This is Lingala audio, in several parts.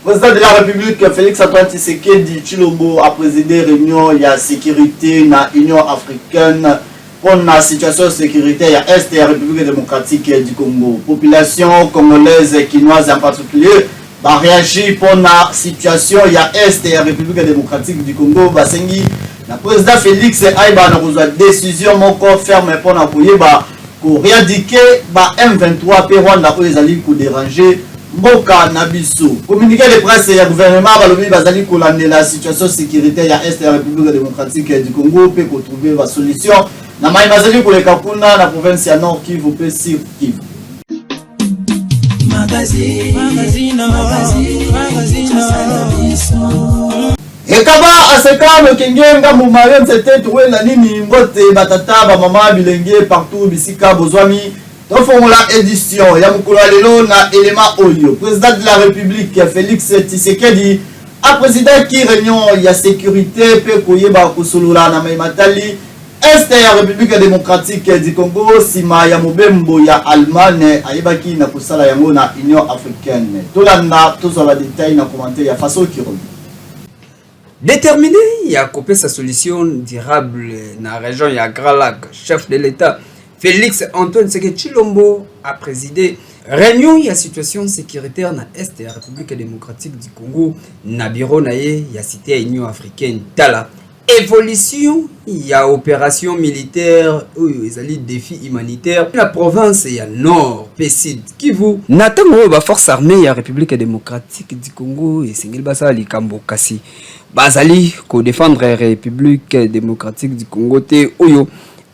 président de la République Félix Antoine Tshisekedi Tshilombo a présidé réunion il y a sécurité na Union africaine pour la situation sécuritaire à Est et la République démocratique du Congo. Population congolaise et quinoise en particulier va réagir pour la situation à Est et la République démocratique du Congo. Basengi le président Félix Aïba a besoin de décision mon corps ferme pour la pour éradiquer M23 et Rwanda pour les alliés pour déranger Mboka Nabiso. Communiqué de presse et le gouvernement Balobi Bazali Kolande la situation sécuritaire à Est et la République démocratique du Congo pour trouver la solution. Na mai Bazali pour les Kakuna la province ya Nord Kivu pe Sud Kivu. Ekaba asekano kengenga mumarem c'était trouvé la nini ngote batata ba mama bilenge partout bisika bozwami dans formula édition ya mukulu lelo na élément oyo président de la République Félix Tshisekedi a président qui réunion ya sécurité pe koyeba kusulula na maimatali Est ya République démocratique du Congo sima ya mobembo ya Allemagne ayebaki na kusala yango na Union africaine tolanda tozola détail na commentaire ya façon qui revient. Déterminé à couper sa solution durable dans la région ya Grand Lac, chef de l'État Félix Antoine Tshilombo a présidé réunion ya situation sécuritaire dans Est de la République démocratique du Congo na bureau na ye ya cité Union africaine tala évolution ya opération militaire ou les défis humanitaires la province ya Nord Sud Kivu natango ba force armée ya République démocratique du Congo et singil basa likambo kasi bazali ko défendre République démocratique du Congo te oyo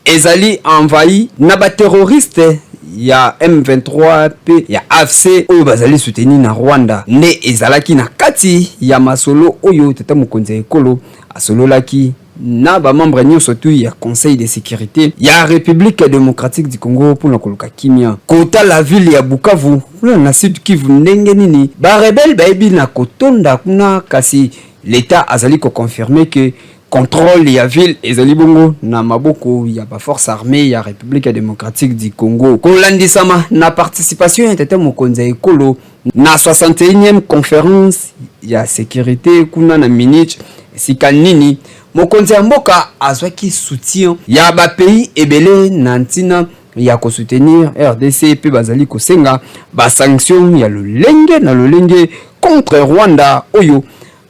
ezali envahi na ba terroriste ya M23 pe ya AFC oyo bazali soutenir na Rwanda ne ezalaki na kati ya masolo oyo tata mokonzi ekolo asololaki na ba membre nyonso tu ya conseil de sécurité ya République démocratique du Congo pour koluka kimia kota la ville ya Bukavu na Sud Kivu ndenge nini ba rebelle baebi na kotonda kuna kasi l'État azali ko confirmer que contrôle ya ville ezali bongo na maboko ya ba force armée ya République démocratique du Congo kolandisama na participation ya tata mokonzi ekolo na 61e conférence ya sécurité kuna na Munich sikanini mokonzi ya mboka azwaki soutien ya ba pays ebele na ntina ya ko soutenir RDC pe bazali ko senga ba sanction ya lolenge na lolenge contre Rwanda oyo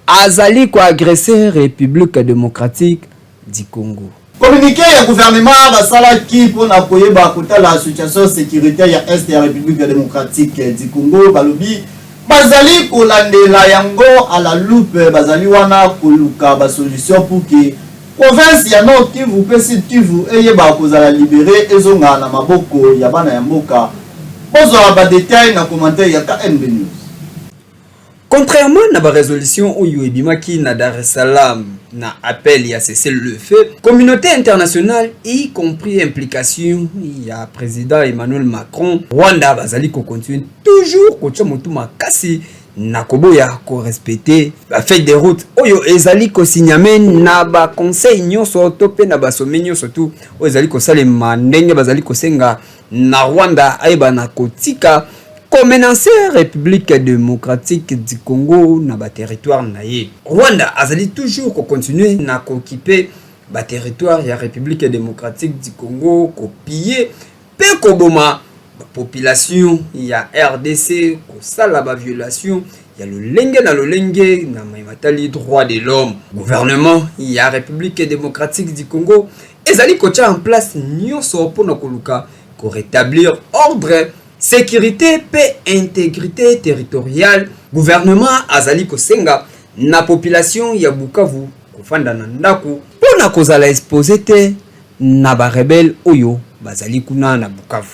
azali ko agresser République démocratique du Congo. Communiqué ya gouvernement basala ki pona koyeba kota la situation sécuritaire ya Est ya République démocratique du Congo balobi bazali kolandela yango à la loupe bazali wana koluka ba solution pour que province ya Nord Kivu pe Sud Kivu eyeba kozala libérer ezonga na maboko ya bana ya mboka bozo ba détail na commentaire ya KNB News. Contrairement à la résolution oyo ebimaki na Dar es Salaam na appel ya cesser le feu, communauté internationale y compris implication ya président Emmanuel Macron, Rwanda bazali ko continue toujours ko tcha mutu makasi na koboya ko respecter la feuille de route oyo ezali ko signame na ba conseil nyonso to pe na ba sommet nyonso tu oyo ezali ko salema ndenge bazali ko senga na Rwanda ayeba na kotika menacer République démocratique du Congo na ba territoire na ye. Rwanda azali toujours ko continuer na occuper ba territoire ya République démocratique du Congo ko piller pe ko boma ba population ya RDC ko sala ba violation ya lolenge na matali droit de l'homme. Gouvernement ya République démocratique du Congo ezali ko tia en place nyonso pona koluka ko rétablir ordre sécurité et intégrité territoriale. Gouvernement azali kosenga na population ya Bukavu kofanda na ndaku pona kozala exposé te na ba rebelle oyo bazali kuna na Bukavu.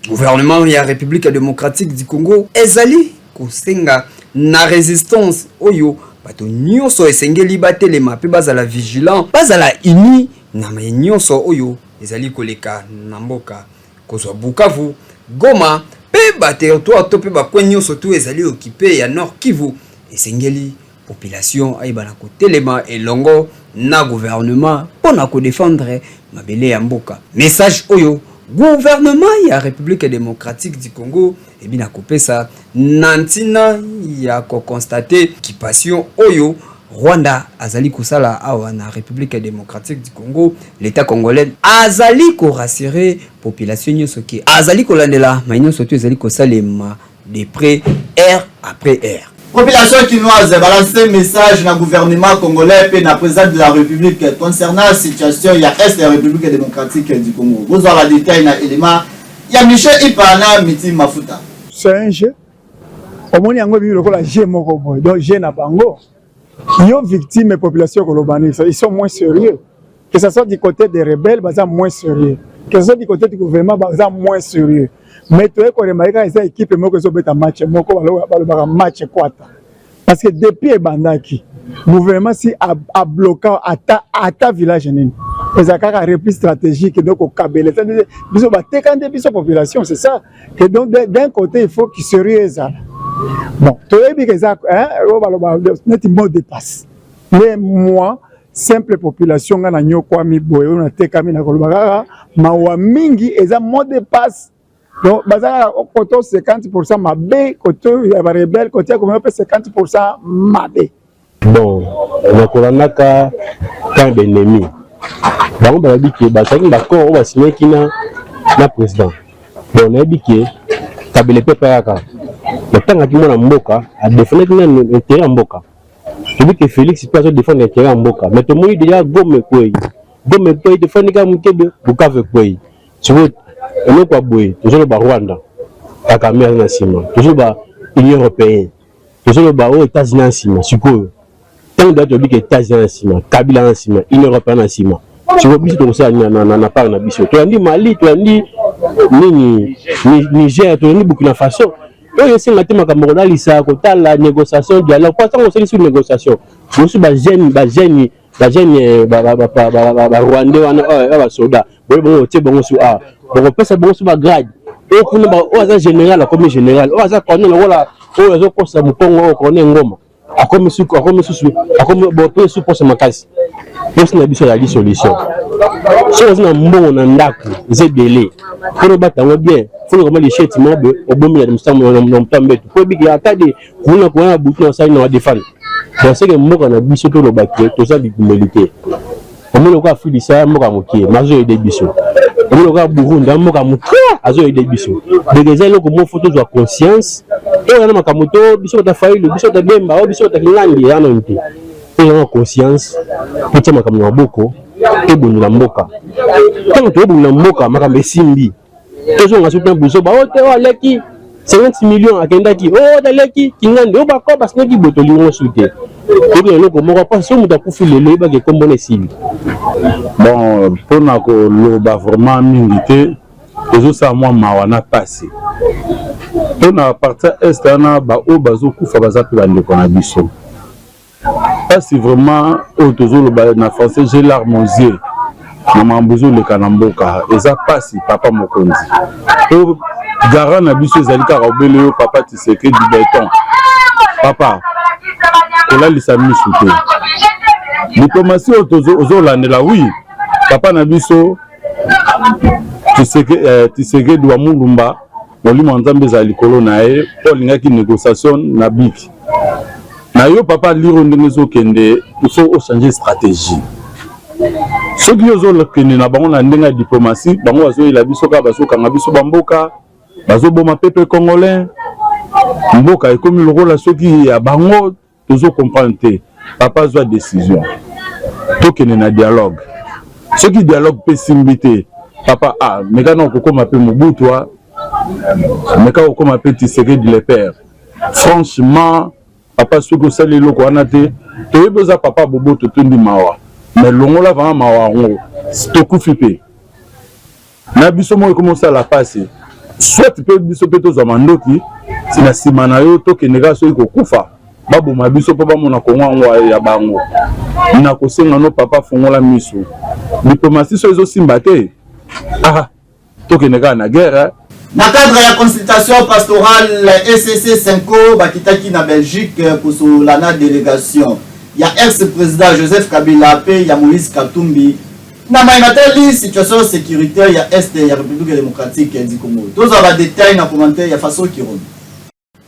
Gouvernement ya République démocratique du Congo ezali kosenga na résistance oyo bato nyonso esengeli batelema pe bazala vigilant bazala uni na nyonso oyo ezali koleka na mboka kozwa Bukavu Goma pe ba territoire to pe ba kwenyo surtout ezali occupé ya Nord Kivu esengeli population ayeba na kotelema elongo na gouvernement pona ko défendre mabele ya mboka. Message oyo gouvernement ya République démocratique du Congo et bien kopesa nantina ya ko constater ki passion oyo Rwanda azali kusala awa na République démocratique du Congo, l'état congolais azali ko rassurer population nyonso ki azali ko landela mainyo soto azali ko salema de près heure après heure. Population chinoise balance message na gouvernement congolais et na président de la République concernant la situation ya est de la République démocratique du Congo. Vous aurez la détail na élément ya Michel Ipana Miti Mafuta. C'est un jeu. Au moins yango bi lokola jeu moko boy. Donc jeu na bango. Yo victime population kolobani, ils sont moins sérieux. Que ce soit du côté des rebelles, ils sont moins sérieux. Que ce soit du côté du gouvernement, ils sont moins sérieux. Mais tu es remarqué que ces équipes sont match match kwata. Parce que depuis Bandaki, le gouvernement si a bloqué à village nini. Ils ont une reprise stratégique donc au Kabyle. Ils ont la population, c'est ça. Que donc d'un côté il faut qu'ils se sérieux. Bon, tu as dit que ça, net mot dépasse. Mais moi, simple population, on a nyokwa mi boy, on a tekami na kolobaka, mawa mingi, et ça mot dépasse. Donc, bazar côté 50% mabé, côté ya rebelle, côté comme 50% mabé. Bon, on a kolanaka quand ennemi. Donc, on a dit que bataki d'accord, on va signer qui na président. Bon, on a dit que Kabyle pepaka. Le temps que tu mboka a défendre l'intérêt en mboka. Je dis que Félix peut défendre l'intérêt en mboka. Mais tout le monde déjà gomme quoi. Gomme quoi défendre quand mukebe bukave quoi. Tu veux on quoi boy, toujours le Rwanda. Kagame na sima. Toujours ba Union européenne. Toujours le aux États-Unis na sima. Siko. Tant que tu dis que États-Unis na sima, Kabila na sima, Union européenne na sima. Tu vois biso comme ça na part na biso. Tu as dit Mali, tu as dit Niger, tu as dit Burkina Faso. Oui, c'est un thème comme la négociation, dialogue. Pourquoi on s'est sur négociation? Je suis Rwandais, soldat. Bon, tu es bon sur A. Bon, on peut se bon sur ma grade. Et pour nous, général, comme général. On a connu voilà. On a connu ça, on connaît Ngoma. A comme sous, bon, sous pour ma casse. On a besoin de la solution. Si on a un bon ndaku, c'est délai. Pour nous battre bien. Faut vraiment les chètes mobile au bon milieu de m'stambe pour bien attendre pour qu'on a bouton ça dans la défense dans ce que moi on a vu surtout le baquet tout ça du militaire on me le quoi fou ça moi comme qui mazo des biso on me le quoi Burundi moi comme azo des biso des gens là comme photo de conscience et on a ma kamoto biso ta faille biso ta bemba biso ta kilandi ya non ti et on a conscience petit ma comme boko et bon la mboka quand tu es bon la mboka ma comme simbi toujours on a soutenu Bousso bah oh leki 50 millions à Kendaki oh leki kingande oh bah quoi parce que qui botoli on soutient et bien donc on va pas si on doit profiter le bah comme bon est bon pour nous le vraiment milité toujours ça moi mawana passé on a parti est na ba o bazo kufa bazatu bande kona biso parce vraiment au toujours le na français j'ai larme aux yeux. Maman Bouzou le Kanamboka, et ça passe, papa Mokondi. Et Gara Nabiso Zalika Robeleo, papa Tiseke du béton. Papa, et là, il s'est mis sous terre. Diplomatie aux Landela, oui. Papa Nabiso, Tiseke du Amulumba, Moli Manzambe Zalikolo Nae, Paul Ngaki négociation Nabik. Nayo, papa Liro Ndemezo Kende, il faut changer de stratégie. Ceux qui ont na bango na ndenga diplomatie bango bazo ila biso ka bazo kanga biso bamboka bazo boma peuple congolais mboka ekomi lokola ceux qui ya bango tozo comprendre papa zo décision tokene na dialogue ceux qui dialogue peut simbité papa ah meka na kokoma pe Mobutu meka kokoma pe Tshisekedi le père franchement papa ceux qui sali loko anate to yeboza papa bobo to tundi mawa. Mais l'ongola va mawarongo stokufipe na biso mo commencer à la passer soit peut biso peto za mandoki sina simana yo to kenega so iko kufa babu mabiso papa mona kongo ya bango na kosenga no papa fongola miso diplomatie so ezo simbate ah to kenega na guerre na cadre ya consultation pastorale ECC 5 bakitaki na Belgique pour la délégation. Il y a ex-président Joseph Kabila, il y a Moïse Katumbi. na maïmatali situation sécuritaire ya est ya République démocratique du Congo. Tous avoir détails na commentaire ya façon qui rond.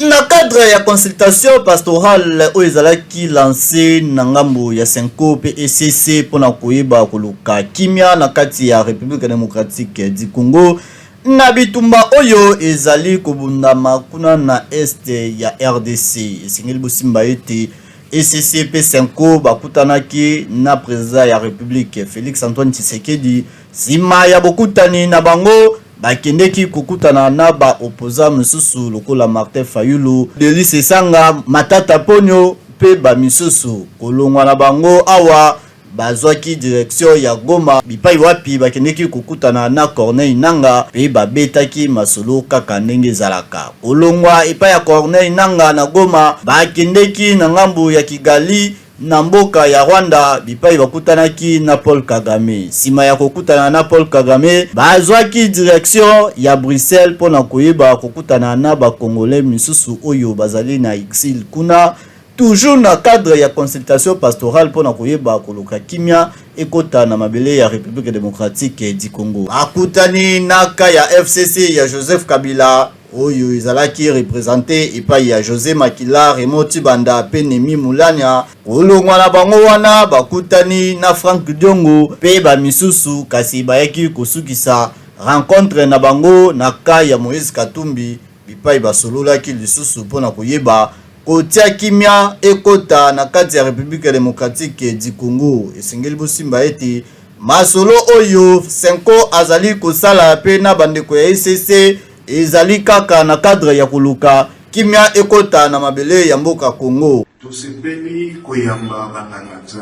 Na cadre ya consultation pastorale o ezalaki lancé na ngambo ya Senko PECC pona koyeba koluka kimia na kati ya République démocratique du Congo na bitumba oyo ezali kobundama kuna na est ya RDC. Esengeli bosimba ete ECCP Senko bakutanaki na président ya République Félix Antoine Tshisekedi sima ya bokutani na bango bakendeki kukutana na ba opposant misusu lokola Martin Fayulu Delis Esanga Matata Ponyo pe ba misusu kolongwa na bango awa bazwaki direction ya Goma bipai wapi bakendeki kukutana na Corneille Nanga pe babetaki masolo kaka ndenge zalaka kolongwa epai ya Corneille Nanga na Goma bakendeki na ngambu ya Kigali na mboka ya Rwanda bipai bakutanaki na Paul Kagame sima ya kokutana na Paul Kagame bazwaki direction ya Bruxelles pona koyeba kokutana na ba Congolais misusu oyo bazali na exil kuna toujours na cadre ya consultation pastorale pona koyeba koluka kimia ekota na mabele ya République démocratique du Congo akutani naka ya FCC ya Joseph Kabila oyo izalaki représenté epai ya José Makila Raymond Tibanda pe Nemi Mulanya kolongwa na bango wana bakutani na Frank Diongo pe ba misusu kasi bayaki kosukisa rencontre na bango na ka ya Moïse Katumbi bipai basololaki lisusu pona koyeba kotia kimia ekota na kati ya République démocratique du Congo. Esengeli bosimba ete masolo oyo Senko azali kosala pe na bandeko ya ECC ezali kaka na cadre ya koluka kimia ekota na mabele ya mboka Congo. Tosepeli koyamba bananganza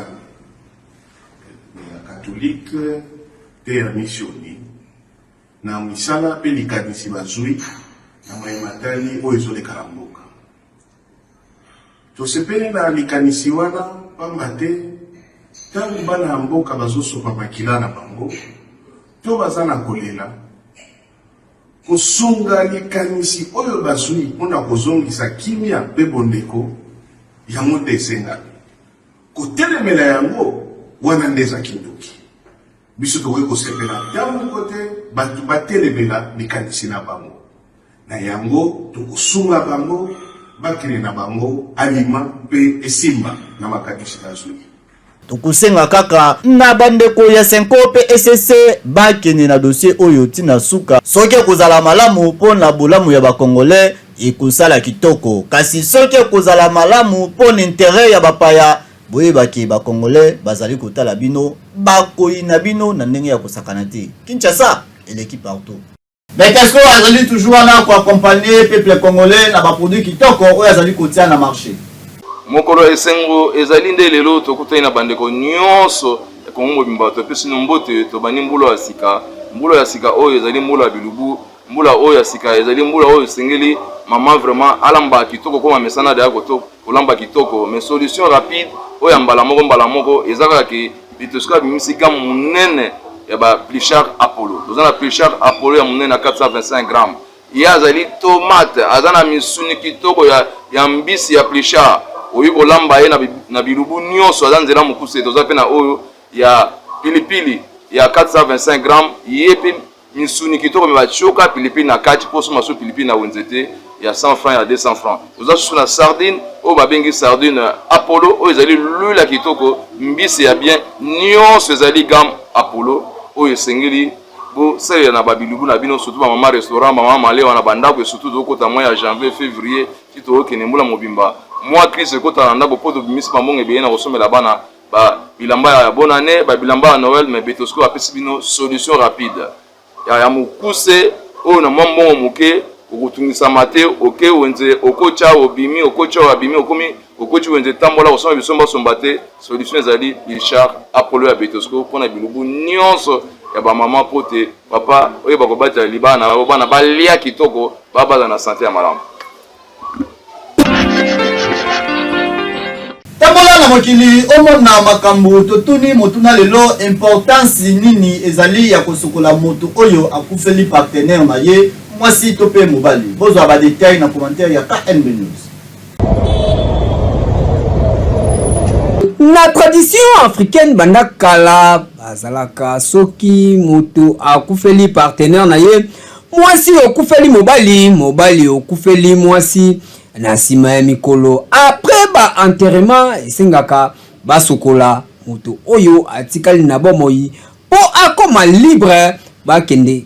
ya katolike pe ya misioni na misala pe likanisi bazui na mayematali oyo ezolekala mboka. Tosepeli na likanisi wana pamba te tangu bana mboka bazosopa makila na bango to bazana kolela kosunga likanisi oyo bazui mpona kozongisa kimia pe bondeko yango te esengami kotelemela yango wana nde eza kindoki biso tokoki kosepela yango kote bato batelemela likanisi na bango na yango tokosunga bango bakile na bango alima pe esimba na makanisi bazui tokusenga kaka na bandeko ya Senko PECC bakene na dossier oyo tina suka soki kozala malamu pona bolamu ya bakongolais ekosala kitoko kasi soki kozala malamu pona intérêt ya bapaya boyebaki bakongolais bazali kotala bino bakoyi na bino na ndenge ya kosakana te Kinshasa eleki partout. Mais qu'est-ce qu'on azali toujours là pour accompagner peuple congolais na ba produit kitoko oyo azali kotia na marché mokolo esengo ezali nde lelo tokutani na bandeko nyonso Kongo mobimba topesi no mbote tobani mbulo ya sika oyo ezali mbulo ya bilubu mbula oyo ya sika ezali mbula oyo sengeli mama vraiment alamba kitoko koma mesana de akoto kolamba kitoko mais solution rapide oyo mbala moko ezaka ke bitoska bimisika munene ya ba Plichard Apollo dozana Plichard Apollo ya munene na 425 grammes ya azali tomate azana misuni kitoko ya mbisi ya Plichard oyo olamba ye na bilubu nyonso azanzela mukuse toza pe na oyo ya pilipili ya 425 grammes yepe misuni kitoko me bachoka pilipili na kati poso maso pilipili na wenzete ya 100 francs ya 200 francs oza susu na sardine oyo babengi sardine Apollo oyo ezali lula kitoko mbisi ya bien nyonso ezali gamme Apollo oyo esengeli bo sele na babilubu na bino surtout ba mama restaurant ba mama malewa na bandako surtout dokota mois ya janvier février tito okene mbula mobimba moi crise kota na ndako poto bimisi pambonge beye na kosomela bana ba bilamba ya bonne année ba bilamba ya Noël mais betosko apesi bino solution rapide ya mukuse oyo na mbongo muke okutungisa mate oke wenze okocha obimi okomi okochi wenze tambola kosoma bisomba sombate solution ezali Plichard Apollo ya betosko pona bilubu nyonso ya ba mama pote papa oyo bakobata libana bana balia kitoko baba na santé ya malamu. Tambola na mokili omona makambo totuni motuna lelo importance nini ezali ya kosokola moto oyo akufeli partenaire na ye mwasi to pe mobali bozwa ba détail na commentaire ya KNB News. Na tradition africaine banda kala bazalaka soki moto akufeli partenaire na ye mwasi okufeli mobali okufeli mwasi na sima ya mikolo après ba enterrement esengaka basokola moto oyo atikali na bomoi po akoma libre bakende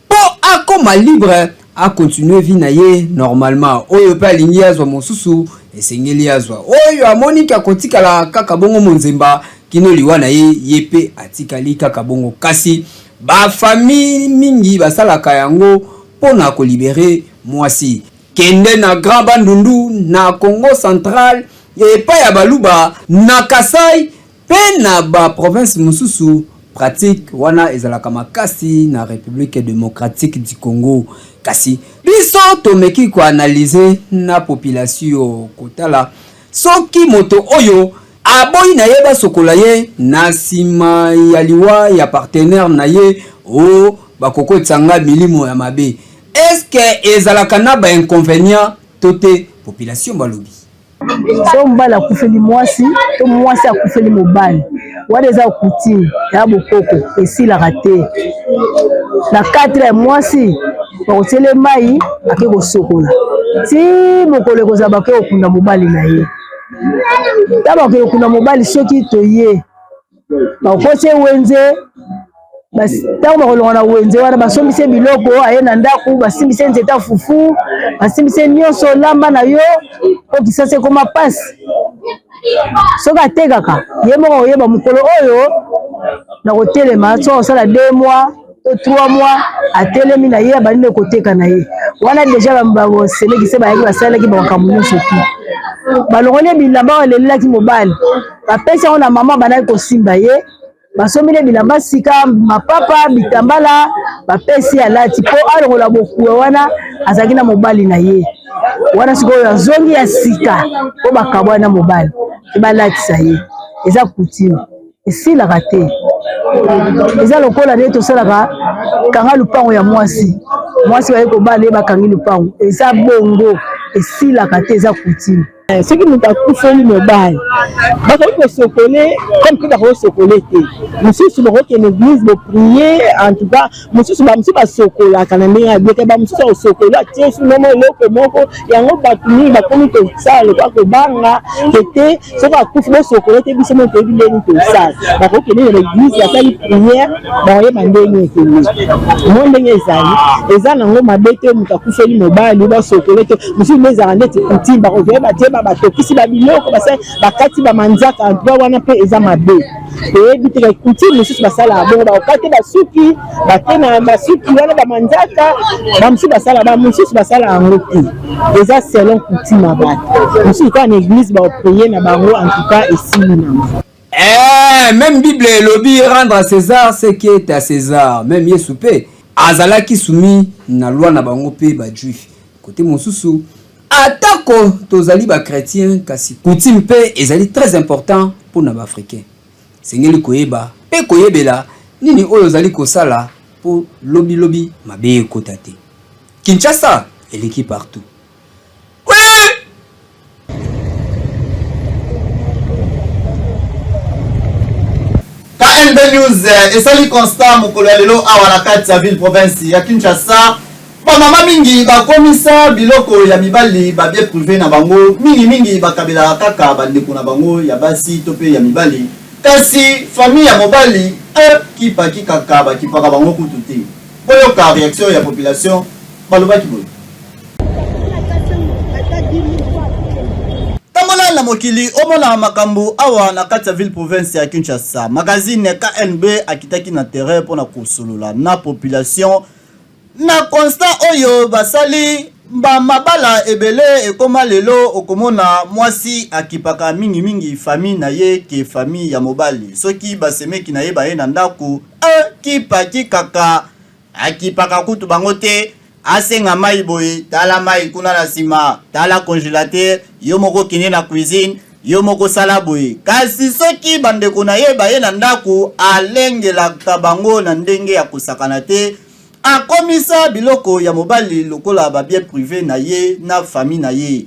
po akoma libre a continuer vie na ye normalement oyo pa lingi azwa mosusu esengeli azwa oyo amoni kakotikala kaka bongo monzemba kino liwa na ye yepe atikali kaka bongo kasi ba famille mingi basalaka yango pona ko libérer mwasi kende na Grand Bandundu na Congo Central epa ya baluba na Kasai pe na ba province mususu pratique wana ezalaka makasi na République démocratique du Congo kasi biso tomeki ko analyser na population kotala soki moto oyo aboyi na ye basokola ye na sima ya liwa ya partenaire na ye o bakoko tsanga milimo ya mabe est-ce que ezalaka na ba inconvénient tote population balobi so mbala akufeli mwasi to mwasi akufeli mobali wana eza coutume ya bokoko esilaka te na 4 ya mwasi bakotele mai ake kosokola ti mokolo ekozala bake kokunda mobali na ye ta bake kokunda mobali soki toye bakokoti wenze ntango bakolonga na wenze wana basombise biloko aye na ndako basimbise nzeta fufu basimbise nyonso lamba na yo po kisasa ekoma pasi soki atekaka ye moko oyeba mokolo oyo na kotelema so osala 2 mois to 3 mois atelemi na ye abandi koteka na ye wana deja baselekise bayaki basalaki bamakambo nyonso te balongoli bilamba balelelaki mobali bapesi yango na mama bandaki kosimba ye basomile bilamba sika mapapa bitambala bapesi alati po alongola bokuwa wana azalaki na mobali na ye wana sikoyo azongi ya sika po bakabwa na mobali ebalatisa ye eza coutume esilaka te eza lokola nde tosalaka kanga lupango ya mwasi baye kobala ye bakangi lupango eza bongo esilaka te eza coutume soki moto akufeli mobali bakoki kosokole comme mpe bakosokole te mosusu bakokende église boprie en tout cas mosusu bamosusu basokolaka na ndenge ya bieke bamosusu akosokola tie sunomo eloko moko yango bato mingi bakomi tosala lokwa kobanga kete soki akufi bosokole te biso moto toyebi ndenge tosala bakokende na l'église basali prière bakoyeba ndenge ekende mo ndenge ezali eza nango mabe te moto akufeli mobali basokole te mosusu mpe ezala ndeti coutume bakoyeba tie batokisi babiloko bakati bamanzaka antwa wana mpe eza mabe toyebi te coutume mosusu basala bongo bakokate basuki bake na basuki wana bamanzaka bamosusu basala bamosusu basala yango te eza selon coutume ya bato mosusu kaka na église baoprie na bango en tout cas esili nango même Bible elobi rendre à César ce qui est à César même Yesu pe azalaki soumis na loi na bango pe ba juif côté mosusu atako tozali ba chrétien kasi coutume pe ezali très important pour na ba africain sengeli koyeba pe koyebela nini oyo zali kosala pour lobi mabe kotate Kinshasa eleki partout KNB News esali constant mokolo ya lelo awa na kati ya ville province ya Kinshasa bamama mingi bakomisa biloko ya mibali babie privé na bango mingi bakabela kaka bandeko na bango ya basi to pe ya mibali kasi famille ya mobali kipaki kaka bakipaka bango kutu te boyoka réaction ya population balobaki boye tamola na mokili omona makambo awa na kati ya ville province ya Kinshasa magazine KNB akitaki na terrain pona kosolola na population na constat oyo basali mabala ebele ekoma lelo okomona mwasi akipaka mingi famille na ye ke famille ya mobali soki basemeki na ye baye na ndako kipaki kaka akipaka kutu bango te asenga mai boye tala mai kuna na sima tala congélateur yo moko kine na cuisine yo moko sala boye kasi soki bandeko na ye baye na ndako alengelaka bango na ndenge ya kosakana te akomisa biloko ya mobali lokola ba bien privé na ye na famille na ye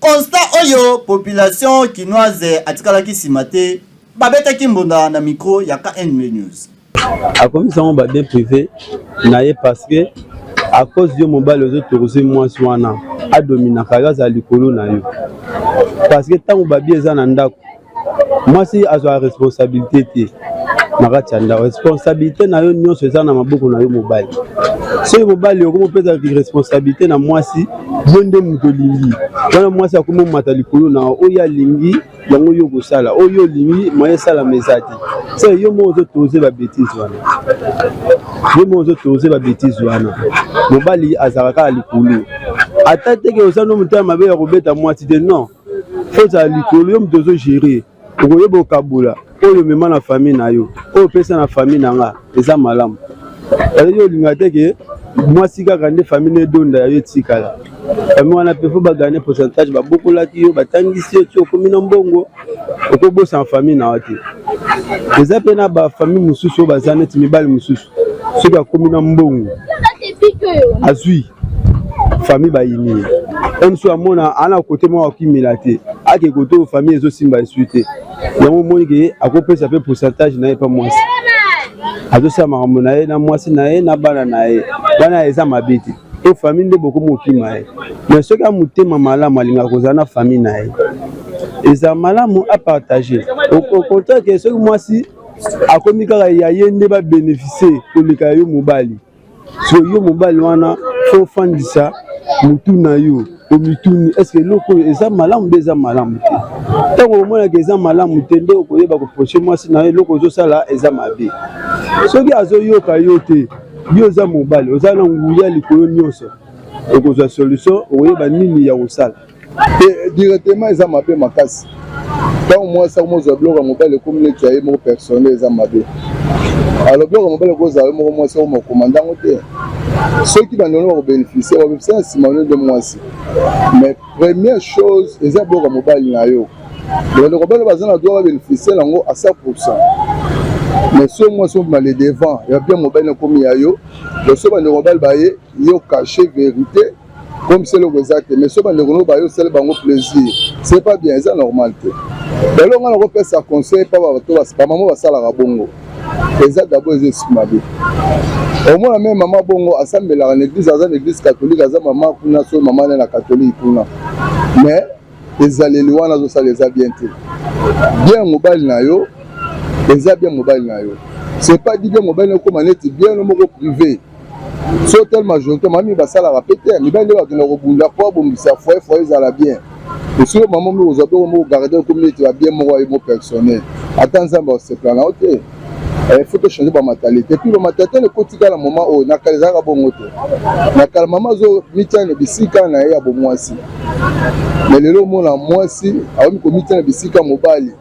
constat oyo population kinoise atikalaki nsima te babetaki mbunda na micro ya KN News. akomisango babien privé na ye parce que à cause yo mobali ozotouruse mwasi wana adominaka yo azala likolo na yo parce que ntango babie eza na ndako mwasi azwa responsabilité te na kati ya ndako responsabilité na yo nyonso eza na maboko na yo mobali soki mobali okomopesa responsabilité na mwasi yo nde moto olingi wana mwasi akomi omata likolo na oyo alingi yango yo kosala oyo olingi moye esalama eza te so yo mo ozotouruse babétise wana yo mo ozotouruse babétise wana mobali azalaka kaka likolo ata teke oza no motema mabe ya kobeta mwasi te non fo ozala likolo yo moto ozogere okoyeba okabula oyo mema na famille na yo oyo opesa na famille na nga eza malamu yo olinga teke mwasi kaka nde famille edonda ya yo etikala famille wana mpe fo bagane pourcentage babokolaki yo batangisi yo ti okomi na mbongo okobosa na famille na yo te eza mpe na bafamille mosusu oyo baza neti mibali mosusu soki akomi na mbongo azwi famille bayini mosusu amona ana kote moko akimela te ake kote oyo famille ezosimba esu te yango omoni ke akopesa mpe pourcentage na ye mpa mwasi azosala makambo na ye na mwasi na ye na bana na ye wana eza mabe te oyo famille nde bokomi okima ye mais soki amotema malamu alingaka kozala na famille na ye eza malamu apartage au contraire ke soki mwasi akomi kaka ya ye nde babénéficie koleka yo mobali so yo mobali wana fo ofandisa mutu na yo omituni eske eloko oyo eza malamu mpe eza malamu te ntango omonaka eza malamu te nde okoyeba koproche mwasi na yo eloko ozosala eza mabe soki azoyoka yo te yo oza mobali oza na nguya likolo nyonso okozwa solution okoyeba nini ya kosala directement eza mabe makasi ntango mwasi akomozwa biloko ya mobali ekomi neti ya ye moko personnel eza mabe alors biloko ya mobali ekozala yo moko mwasi okomokoma ntango te soki bandeko bakobénéficie babénéficie na nsima no nde mwasi mais première chose eza biloko ya mobali na yo bandeko mobali baza na droit babénéficie nango à 100%. mais so mwasi obima le devant ya bien mobali nakomi ya yo so bandeko mobali baye yo caché vérité comme c'est le exact mais so bandeko no baye osala bango plaisir c'est pas bien eza normal te elonga na kopesa conseil pa bato bamama basalaka bongo eza d'abord eza esimabe omona me mama bongo asambelaka na église aza na église catholique aza mama kuna so mama ne na catholique kuna mais ezaleli wana azosala eza bien te bien mobali na yo eza bien mobali na yo c'est pas dit bien mobali okoma neti bien no moko privé so tel majorité mami basalaka pe te mibali nde bakenda kobunda po abombisa foyer ezala bien esiko mama moko ozwa pe moko garder comme neti ba bien moko aye mo personnel ata nzambe osepela na yo te il faut que changer ba mentalité puis ba mentalité ne kotika na moment o na kala zaka bongo te na kala mama zo mitana bisika na ya bo mwasi mais lelo mona mwasi aomi ko mitana bisika mobali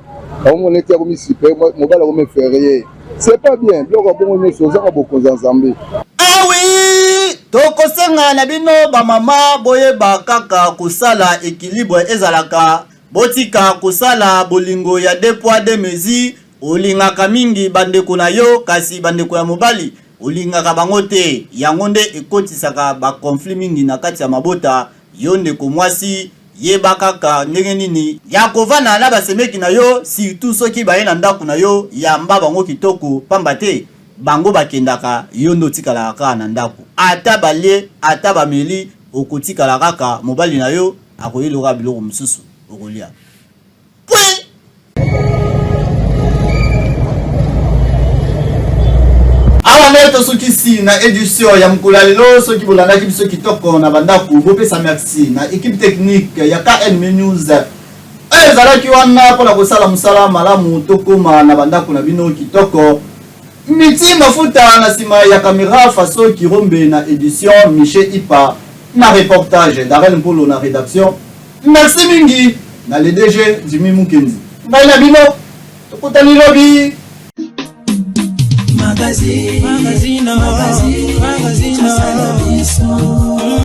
aomo neti ya ko mi super mobali ko me férié c'est pas bien biloko bongo ne soza ka bokonza nzambe. Ah oui, tokosenga na bino ba mama boyeba kaka kusala équilibre ezalaka botika kusala bolingo ya 2 poids 2 mesures. Olingaka mingi bandeko na yo kasi bandeko ya mobali olingaka bango te yango nde ekotisaka ba conflit mingi na kati ya mabota yo ndeko mwasi yeba kaka ndenge nini ya kovana na basemeki na yo surtout soki baye na ndako na yo yamba bango kitoko pamba te bango bakendaka yo ndo tikala kaka na ndako ata balie ata bameli okotikala kaka mobali na yo akoyeloka biloko mosusu okolia. Awa soki si na édition ya mukula lelo soki bolandaki biso kitoko na bandaku bopesa merci na équipe technique ya KN News ezalaki wana mpona kosala mosala malamu tokoma na bandaku na bino kitoko miti mafuta na nsima ya caméra faso kirombe na édition Michel Ipa na reportage Darel Mpolo na rédaction merci mingi na le DG Jimmy Mukenzi ngai na bino tokutani lobi magazine